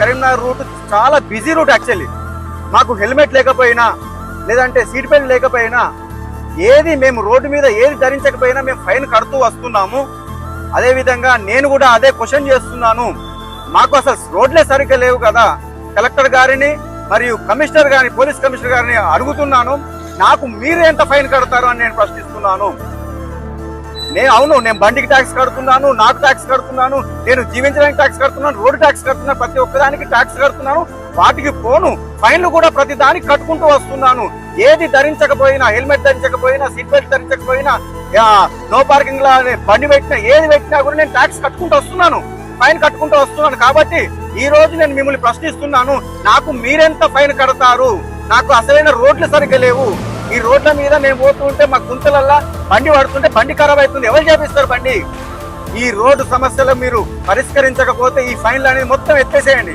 Karimnagar route చాలా busy route actually. మాకు helmet లేకపోయినా లేదంటే సీట్ బెల్ట్ లేకపోయినా ఏది మేము రోడ్డు మీద ఏది ధరించకపోయినా మేము ఫైన్ కడుతూ వస్తున్నాము. అదేవిధంగా నేను కూడా అదే క్వశ్చన్ చేస్తున్నాను, మాకు అసలు రోడ్లే సరిగ్గా లేవు కదా, కలెక్టర్ గారిని మరియు కమిషనర్ గారిని పోలీస్ కమిషనర్ గారిని అడుగుతున్నాను, నాకు మీరు ఎంత ఫైన్ కడతారు అని నేను ప్రశ్నిస్తున్నాను. నేను బండికి ట్యాక్స్ కడుతున్నాను, నాకు ట్యాక్స్ కడుతున్నాను, నేను జీవించడానికి ట్యాక్స్ కడుతున్నాను, రోడ్డు ట్యాక్స్ కడుతున్నాను, ప్రతి ఒక్కదానికి ట్యాక్స్ కడుతున్నాను. వాటికి పోను ఫైన్లు కూడా ప్రతి దానికి కట్టుకుంటూ వస్తున్నాను. ఏది ధరించకపోయినా, హెల్మెట్ ధరించకపోయినా, సీట్ బెల్ట్ ధరించకపోయినా, నో పార్కింగ్ లా బండి పెట్టినా, ఏది పెట్టినా కూడా నేను ట్యాక్స్ కట్టుకుంటూ వస్తున్నాను, ఫైన్ కట్టుకుంటూ వస్తున్నాను. కాబట్టి ఈ రోజు నేను మిమ్మల్ని ప్రశ్నిస్తున్నాను, నాకు మీరెంత ఫైన్ కడతారు? నాకు అసలైన రోడ్లు సరిగ్గా లేవు. ఈ రోడ్ల మీద నేను పోతుంటే మా గుంతలల్లా బండి పడుతుంటే బండి ఖరాబ్ అవుతుంది. ఎవరు చేపిస్తారు బండి? ఈ రోడ్డు సమస్యలు మీరు పరిష్కరించకపోతే ఈ ఫైన్లు అనేది మొత్తం ఎత్తేసేయండి.